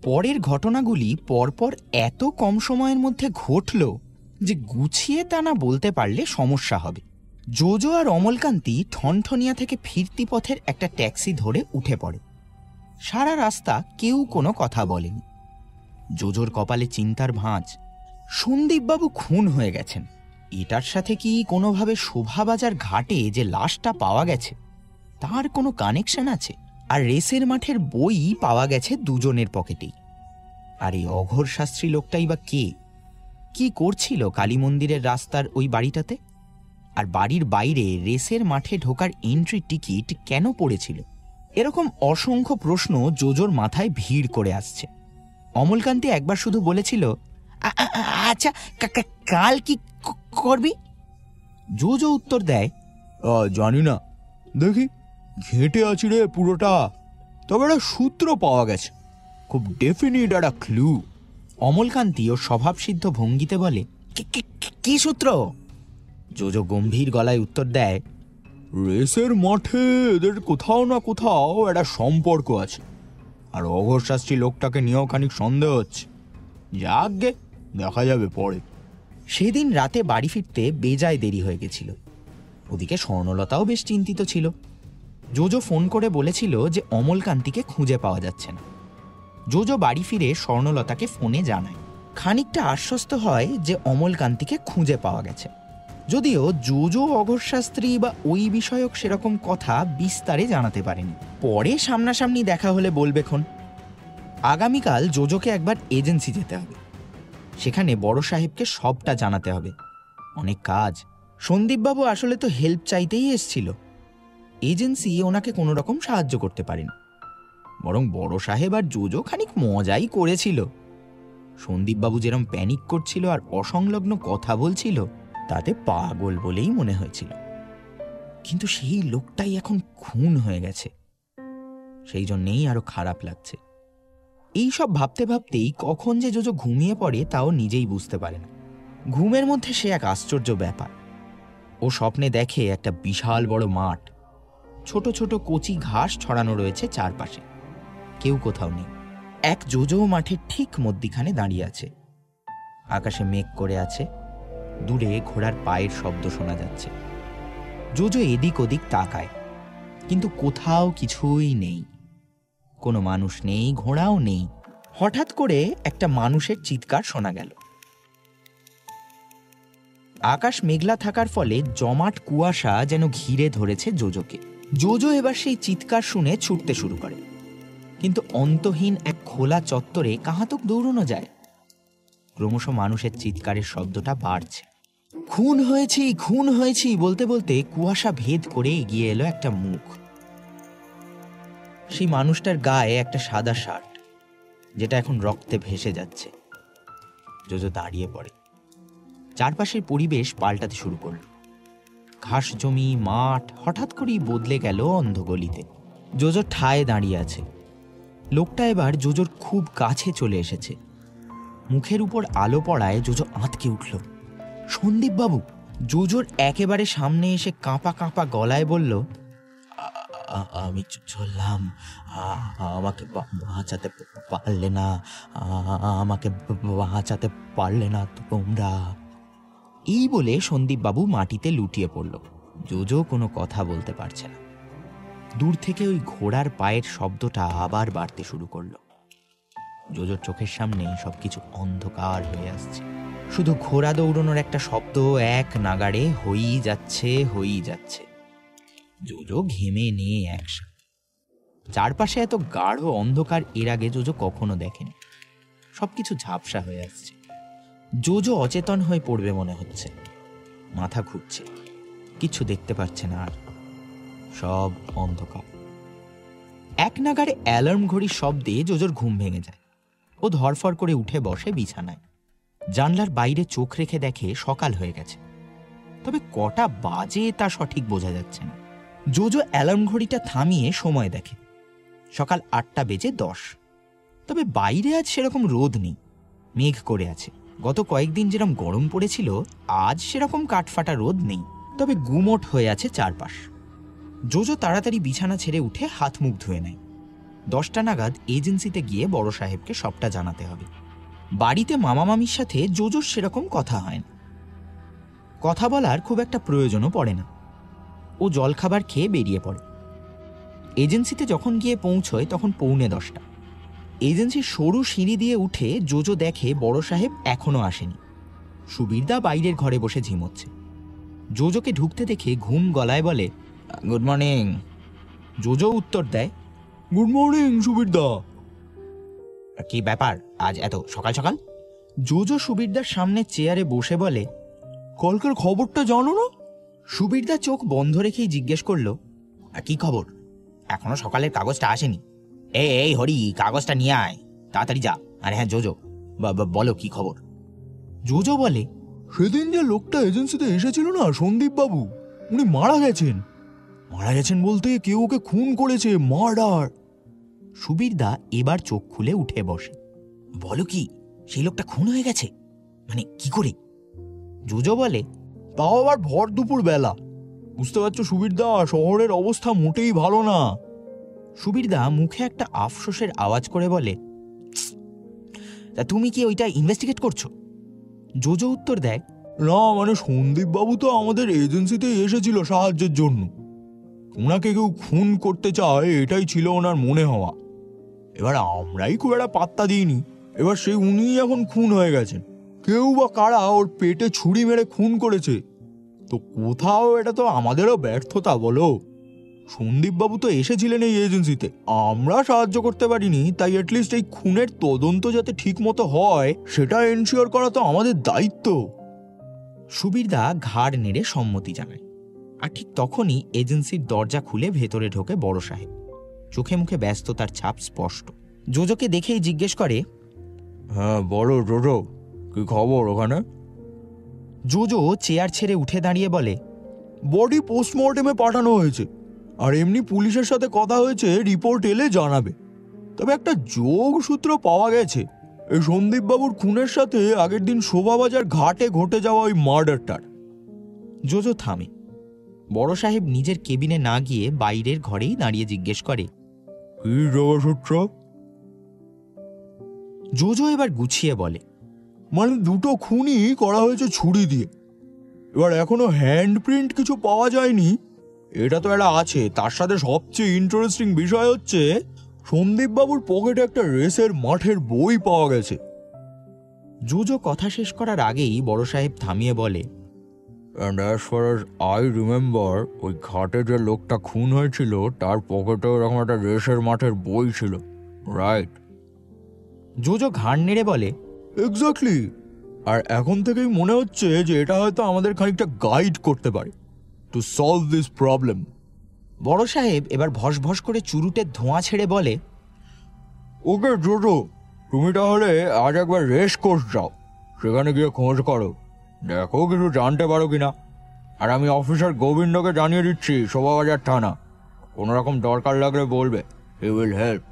পরের ঘটনাগুলি পরপর এত কম সময়ের মধ্যে ঘটল যে গুছিয়ে তা না বলতে পারলে সমস্যা হবে। জোজো আর অমলকান্তি ঠনঠনিয়া থেকে ফিরতি পথের একটা ট্যাক্সি ধরে উঠে পড়ে। সারা রাস্তা কেউ কোনো কথা বলেনি। জোজোর কপালে চিন্তার ভাঁজ। সন্দীপবাবু খুন হয়ে গেছেন, এটার সাথে কি কোনোভাবে শোভাবাজার ঘাটে যে লাশটা পাওয়া গেছে তার কোনো কানেকশন আছে? আর রেসের মাঠের বই পাওয়া গেছে দুজনের পকেটেই। আর এই অঘোর শাস্ত্রী লোকটাই বা কে? কি করছিল কালী মন্দিরের রাস্তার ওই বাড়িটাতে? আর বাড়ির বাইরে রেসের মাঠে ঢোকার এন্ট্রি টিকিট কেন পড়েছিল? এরকম অসংখ্য প্রশ্ন জোজোর মাথায় ভিড় করে আসছে। অমলকান্তি একবার শুধু বলেছিল, আচ্ছা কাল কি করবি? জোজো উত্তর দেয়, জানি না, দেখি, ঘেঁটে আছি রে পুরোটা, তবে একটা সূত্র পাওয়া গেছে, খুব ডেফিনিট একটা ক্লু। অমলকান্তি ও স্বভাবসিদ্ধ ভঙ্গিতে বলে, কি সূত্র? জোজো গম্ভীর গলায় উত্তর দেয়, রেসের মাঠে এদের কোথাও না কোথাও একটা সম্পর্ক আছে, আর অঘোর শাস্ত্রী লোকটাকে নিয়েও খানিক সন্দেহ হচ্ছে। যাকগে, দেখা যাবে পরে। সেদিন রাতে বাড়ি ফিরতে বেজায় দেরি হয়ে গেছিল। ওদিকে স্বর্ণলতাও বেশ চিন্তিত ছিল। জোজো ফোন করে বলেছিল যে অমলকান্তিকে খুঁজে পাওয়া যাচ্ছে না। জোজো বাড়ি ফিরে স্বর্ণলতাকে ফোনে জানায়। খানিকটা আশ্বস্ত হয় যে অমলকান্তিকে খুঁজে পাওয়া গেছে, যদিও জোজো অঘোর শাস্ত্রী বা ওই বিষয়ক সেরকম কথা বিস্তারে জানাতে পারেনি। পরে সামনাসামনি দেখা হলে বলবেক্ষণ। আগামীকাল জোজোকে একবার এজেন্সি যেতে হবে, সেখানে বড় সাহেবকে সবটা জানাতে হবে। অনেক কাজ। সন্দীপবাবু আসলে তো হেল্প চাইতেই এসছিল। এজেন্সি ওনাকে কোনো রকম সাহায্য করতে পারেনি, বরং বড় সাহেব আর জোজো খানিক মজাই করেছিল। সন্দীপবাবু যেরকম প্যানিক করছিল আর অসংলগ্ন কথা বলছিল, তাতে পাগল বলেই মনে হয়েছিল। কিন্তু সেই লোকটাই এখন খুন হয়ে গেছে, সেই জন্যেই আরো খারাপ লাগছে। এইসব ভাবতে ভাবতেই কখন যে জোজো ঘুমিয়ে পড়ে তাও নিজেই বুঝতে পারে না। ঘুমের মধ্যে সে এক আশ্চর্য ব্যাপার। ও স্বপ্নে দেখে একটা বিশাল বড় মাঠ, ছোট ছোট কচি ঘাস ছড়ানো রয়েছে চারপাশে, কেউ কোথাও নেই। এক জোজো মাঠের ঠিক মধ্যিখানে দাঁড়িয়ে আছে। আকাশে মেঘ করে আছে, দূরে ঘোড়ার পায়ের শব্দ শোনা যাচ্ছে। জোজো এদিক ওদিক তাকায়, কিন্তু কোথাও কিছুই নেই। কোনো মানুষ নেই, ঘোড়াও নেই। হঠাৎ করে একটা মানুষের চিৎকার শোনা গেল। আকাশ মেঘলা থাকার ফলে জমাট কুয়াশা যেন ঘিরে ধরেছে জোজোকে। জোজো এবার সেই চিৎকার শুনে ছুটতে শুরু করে, কিন্তু অন্তহীন এক খোলা চত্বরে কাহাতক দৌড়ানো যায়। ক্রমশ মানুষের চিৎকারের শব্দটা বাড়ছে। খুন হয়েছি, খুন হয়েছি বলতে বলতে কুয়াশা ভেদ করে এগিয়ে এলো একটা মুখ। সেই মানুষটার গায়ে একটা সাদা শার্ট, যেটা এখন রক্তে ভেসে যাচ্ছে। জোজো দাঁড়িয়ে পড়ে। চারপাশের পরিবেশ পাল্টাতে শুরু করল। ঘাস জমি, মাঠ হঠাৎ করেই বদলে গেল অন্ধগলিতে। জোজো ঠায় দাঁড়িয়ে আছে। লোকটা এবার জোজোর খুব কাছে চলে এসেছে। মুখের উপর আলো পড়ায় জোজো আঁতকে উঠল। সন্দীপবাবু! জোজোর একেবারে সামনে এসে কাঁপা কাঁপা গলায় বলল, আমি চললাম, আমাকে বাঁচাতে পারলে না, আমাকে বাঁচাতে পারলে না তোমরা। এই বলে সন্দীপবাবু মাটিতে লুটিয়ে পড়ল। জোজো কোনো কথা বলতে পারছে না। দূর থেকে ওই ঘোড়ার পায়ের শব্দটা আবার বাড়তে শুরু করলো। জোজোর চোখের সামনে সবকিছু অন্ধকার হয়ে আসছে। শুধু ঘোড়া দৌড়ানোর একটা শব্দ এক নাগাড়ে হয়েই যাচ্ছে, হয়েই যাচ্ছে। জোজো ঘেমে নিয়ে একসাথে। চারপাশে এত গাঢ় অন্ধকার এর আগে জোজো কখনো দেখেনি। সবকিছু ঝাপসা হয়ে আসছে। জোজো অচেতন হয়ে পড়বে মনে হচ্ছে। মাথা ঘুরছে, কিছু দেখতে পাচ্ছে না, আর সব অন্ধকার। এক নাগাড়ে অ্যালার্ম ঘড়ির শব্দে জোজোর ঘুম ভেঙে যায়। ও ধরফর করে উঠে বসে বিছানায়। জানলার বাইরে চোখ রেখে দেখে সকাল হয়ে গেছে, তবে কটা বাজে তা সঠিক বোঝা যাচ্ছে না। জোজো অ্যালার্ম ঘড়িটা থামিয়ে সময় দেখে, সকাল 8:10। তবে বাইরে আজ সেরকম রোদ নেই, মেঘ করে আছে। গত কয়েকদিন যেরকম গরম পড়েছিল, আজ সেরকম কাঠফাটা রোদ নেই, তবে গুমোট হয়ে আছে চারপাশ। জোজো তাড়াতাড়ি বিছানা ছেড়ে উঠে হাত মুখ ধুয়ে নেয়। 10টা নাগাদ এজেন্সিতে গিয়ে বড় সাহেবকে সবটা জানাতে হবে। বাড়িতে মামা মামির সাথে জোজোর সেরকম কথা হয় না, কথা বলার খুব একটা প্রয়োজনও পড়ে না। ও জলখাবার খেয়ে বেরিয়ে পড়ে। এজেন্সিতে যখন গিয়ে পৌঁছয় তখন 9:45। এজেন্সির সরু সিঁড়ি দিয়ে উঠে জোজো দেখে বড় সাহেব এখনো আসেনি। সুবীরদা বাইরের ঘরে বসে ঝিমোচ্ছে। জোজোকে ঢুকতে দেখে ঘুম গলায় বলে, গুড মর্নিং। জোজো উত্তর দেয়, গুড মর্নিং সুবীরদা। কি ব্যাপার আজ এত সকাল সকাল? জোজো সুবীরদার সামনে চেয়ারে বসে বলে, কালকের খবরটা জানো না? সুবীরদা চোখ বন্ধ রেখেই জিজ্ঞেস করলো, কি খবর? এখনো সকালের কাগজটা আসেনি। এই হরি, কাগজটা নিয়ে আয়, তাড়াতাড়ি যা। আরে হ্যাঁ জোজো, বলো কি খবর? জোজো বলে, সেদিন যে লোকটা এজেন্সিতে এসেছিল না, সন্দীপ বাবু, উনি মারা গেছেন। মারা গেছেন বলতে কেউ ওকে খুন করেছে, মার্ডার। সুবীরদা এবার চোখ খুলে উঠে বসে। বলো কি, সেই লোকটা খুন হয়ে গেছে? মানে কি করে? জোজো বলে, তাও আবার ভর দুপুর বেলা। বুঝতে পারছো সুবীরদা, শহরের অবস্থা মোটেই ভালো না। সুবীরদা মুখে একটা আফসোসের আওয়াজ করে বলে, তা তুমি কি ওইটা ইনভেস্টিগেট করছো? জোজো উত্তর দেয়, না মানে সন্দীপ বাবু তো আমাদের এজেন্সিতে এসেছিল সাহায্যের জন্য। ওনাকে কেউ খুন করতে চায় এটাই ছিল ওনার মনে হওয়া। এবার আমরাই খুব একটা পাত্তা দিইনি। এবার সেই উনিই এখন খুন হয়ে গেছেন। কেউ বা কারা ওর পেটে ছুরি মেরে খুন করেছে। তো কোথাও এটা তো আমাদেরও ব্যর্থতা বলো। সন্দীপবাবু তো এসেছিলেন এই এজেন্সিতে, আমরা সাহায্য করতে পারিনি, তাই অ্যাটলিস্ট এই খুনের তদন্ত যাতে ঠিক মতো হয় সেটা এনশিওর করা তো আমাদের দায়িত্ব। সুবীরদা ঘাড় নেড়ে সম্মতি জানায়। আর ঠিক তখনই এজেন্সির দরজা খুলে ভেতরে ঢোকে বড় সাহেব। চোখে মুখে ব্যস্ততার ছাপ স্পষ্ট। জোজোকে দেখেই জিজ্ঞেস করে, হ্যাঁ বলো জোজো, কি খবর ওখানে? জোজো চেয়ার ছেড়ে উঠে দাঁড়িয়ে বলে, বডি পোস্টমর্টেমে পাঠানো হয়েছে, আর এমনি পুলিশের সাথে কথা হয়েছে, রিপোর্ট এলে জানাবে। তবে একটা যোগসূত্র পাওয়া গেছে এই সন্দীপবাবুর খুনের সাথে আগের দিন শোভাবাজার ঘাটে ঘটে যাওয়া ওই মার্ডারটার। জোজো থামে। বড় সাহেব নিজের কেবিনে না গিয়ে বাইরের ঘরেই দাঁড়িয়ে জিজ্ঞেস করে, কি যোগসূত্র? জোজো এবার গুছিয়ে বলে, মানে দুটো খুনই করা হয়েছে ছুরি দিয়ে। এবার এখনো হ্যান্ডপ্রিন্ট কিছু পাওয়া যায়নি, এটা তো একটা আছে। তার সাথে সবচেয়ে ইন্টারেস্টিং বিষয় হচ্ছে সন্দীপবাবুর পকেটে একটা রেসের মাঠের বই পাওয়া গেছে। জোজো কথা শেষ করার আগেই বড় সাহেব থামিয়ে বলে, and as far as I remember, ওই ঘাটে যে লোকটা খুন হয়েছিল তার পকেটেও এরকম একটা রেসের মাঠের বই ছিল, রাইট? জোজো ঘাড় নেড়ে বলে, এক্স্যাক্টলি। আর এখন থেকেই মনে হচ্ছে যে এটা হয়তো আমাদের খানিকটা গাইড করতে পারে টু সলভ দিস প্রবলেম। বড় সাহেব এবার ভসভস করে চুরুটের ধোঁয়া ছেড়ে বলে, ওকে জোজো, তুমি তাহলে আজ একবার রেস কোর্স যাও, সেখানে গিয়ে খোঁজ করো, দেখো কিছু জানতে পারো কিনা। আর আমি অফিসার গোবিন্দকে জানিয়ে দিচ্ছি শোভাবাজার থানা, কোনো রকম দরকার লাগলে বলবে, হি উইল হেল্প।